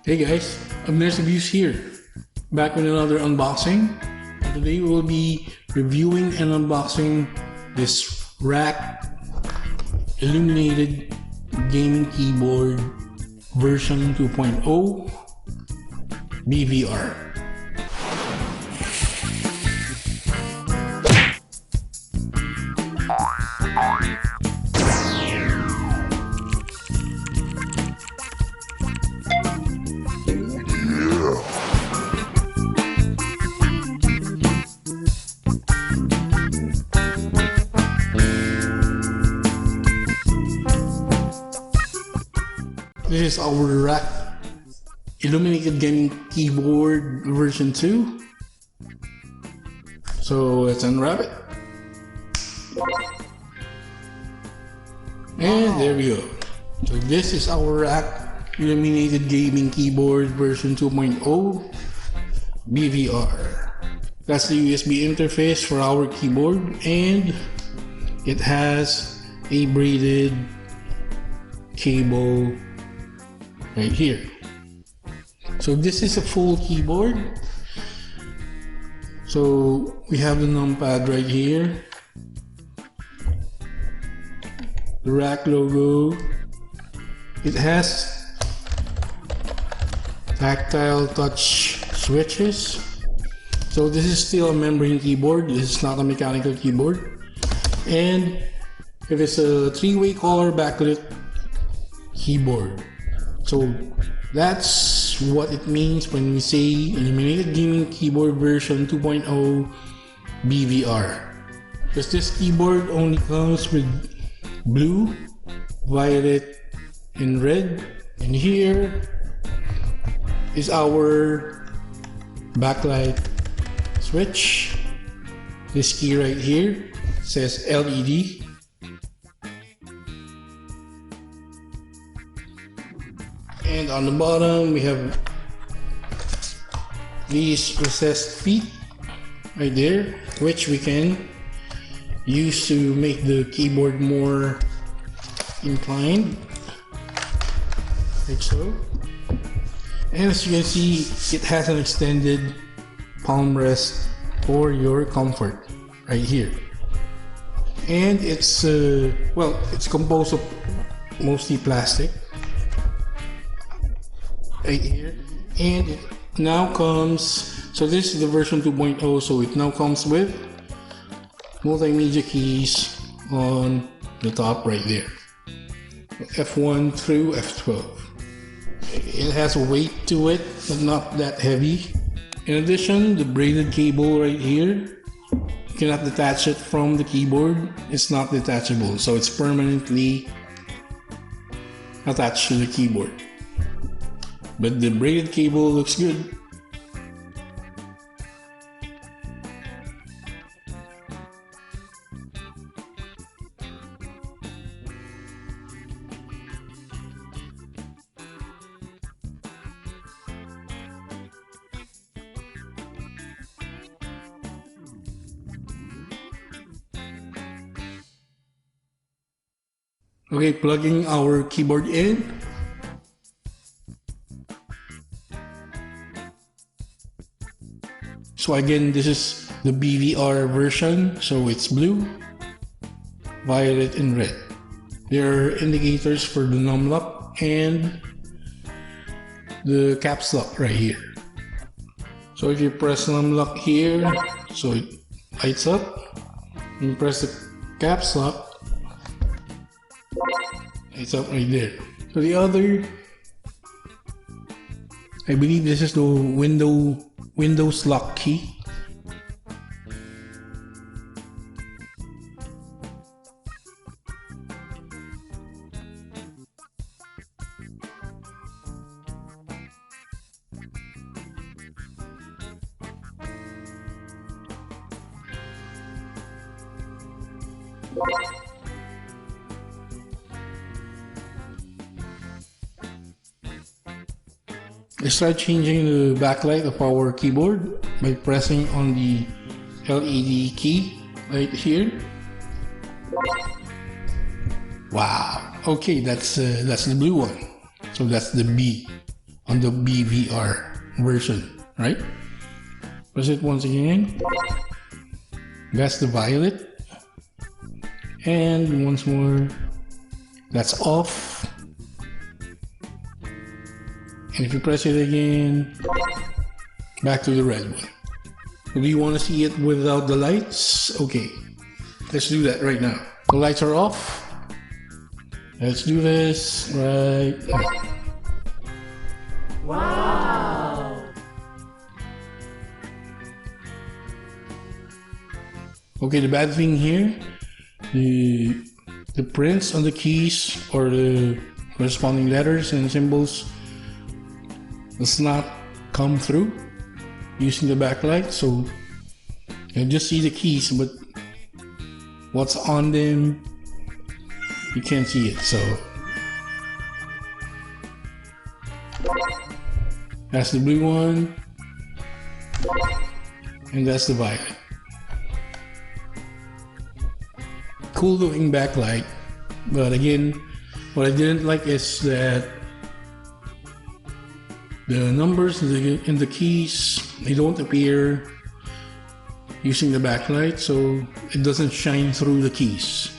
Hey guys, Abner's Reviews here, back with another unboxing. Today we will be reviewing and unboxing this Rakk Illuminated gaming keyboard version 2.0 BVR. This is our Rakk Illuminated Gaming Keyboard version 2. So let's unwrap it. And there we go. So this is our Rakk Illuminated Gaming Keyboard version 2.0 BVR. That's the USB interface for our keyboard, and it has a braided cable right here. So this is a full keyboard. So we have the numpad right here, the Rakk logo. It has tactile touch switches. So this is still a membrane keyboard. This is not a mechanical keyboard. And it is a 3-way color backlit keyboard. So that's what it means when we say Illuminated Gaming Keyboard version 2.0 BVR. Because this keyboard only comes with blue, violet, and red. And here is our backlight switch. This key right here says LED. And on the bottom we have these recessed feet right there, which we can use to make the keyboard more inclined, like so. And as you can see, it has an extended palm rest for your comfort right here. And it's it's composed of mostly plastic right here. And it now comes, so this is the version 2.0, so it now comes with multimedia keys on the top right there, F1 through F12. It has a weight to it, but not that heavy. In addition, the braided cable right here, you cannot detach it from the keyboard. It's not detachable, so it's permanently attached to the keyboard. But the braided cable looks good. Okay, plugging our keyboard in. So again, this is the BVR version, so it's blue, violet, and red. There are indicators for the num lock and the caps lock right here. So if you press num lock here, so it lights up. And you press the caps lock, it's up right there. So the other, I believe this is the Windows lock key. I start changing the backlight of our keyboard by pressing on the LED key right here. Wow. Okay, that's the blue one. So that's the B on the BVR version, right? Press it once again. That's the violet. And once more, that's off. And if you press it again, back to the red one. Do you want to see it without the lights? Okay, let's do that right now. The lights are off. Let's do this right now. Wow! Okay, the bad thing here, the prints on the keys or the corresponding letters and symbols does not come through using the backlight, so you just see the keys, but what's on them, you can't see it. So that's the blue one, and that's the violet. Cool looking backlight, but again, what I didn't like is that the numbers in the keys, they don't appear using the backlight, so it doesn't shine through the keys.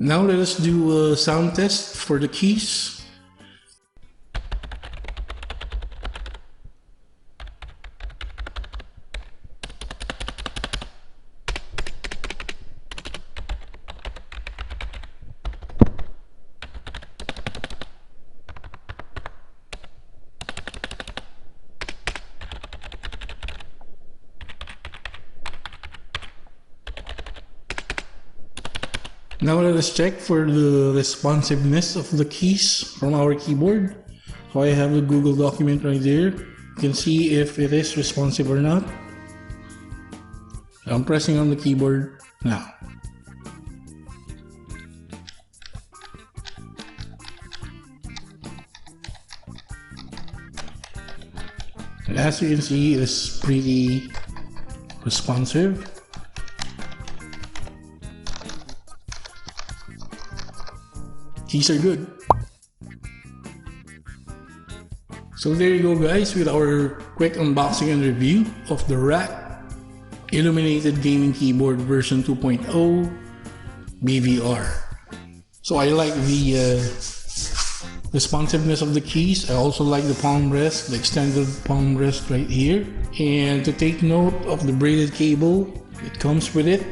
Now let us do a sound test for the keys. Now let us check for the responsiveness of the keys from our keyboard. So I have the Google document right there. You can see if it is responsive or not. I'm pressing on the keyboard now. And as you can see, it's pretty responsive. Keys are good. So there you go guys, with our quick unboxing and review of the Rakk Illuminated Gaming Keyboard version 2.0 BVR. So I like the responsiveness of the keys. I also like the palm rest, the extended palm rest right here. And to take note of the braided cable, it comes with it.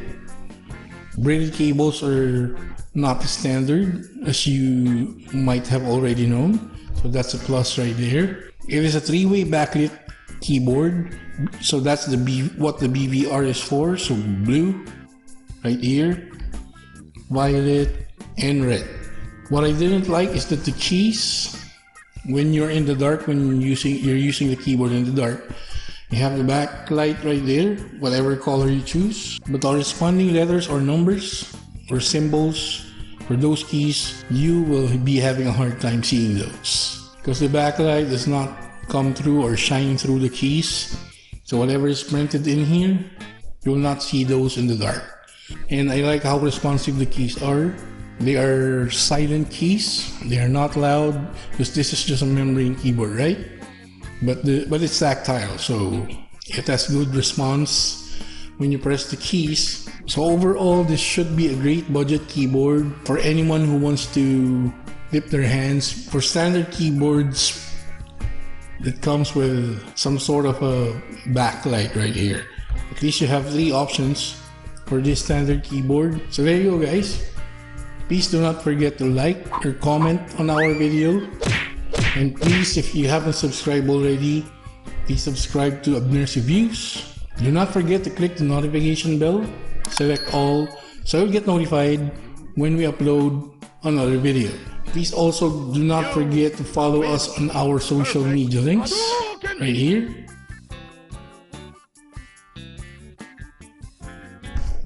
Braided cables are not standard, as you might have already known, so that's a plus right there. It is a three-way backlit keyboard, so that's what the BVR is for. So blue right here, violet, and red. What I didn't like is that the keys, when you're in the dark, when you're using the keyboard in the dark, you have the backlight right there, whatever color you choose, but the corresponding letters or numbers or symbols for those keys, you will be having a hard time seeing those because the backlight does not come through or shine through the keys. So whatever is printed in here, you will not see those in the dark. And I like how responsive the keys are. They are silent keys. They are not loud because this is just a membrane keyboard, right? But it's tactile, so it has good response when you press the keys. So overall, this should be a great budget keyboard for anyone who wants to dip their hands. For standard keyboards, it comes with some sort of a backlight right here. At least you have 3 options for this standard keyboard. So there you go guys. Please do not forget to like or comment on our video. And please, if you haven't subscribed already, please subscribe to Abner's Reviews. Do not forget to click the notification bell, select all, so you'll get notified when we upload another video. Please also do not forget to follow us on our social media links right here.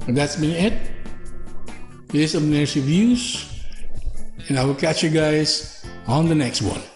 And that's been it. This is Abner's Reviews, and I will catch you guys on the next one.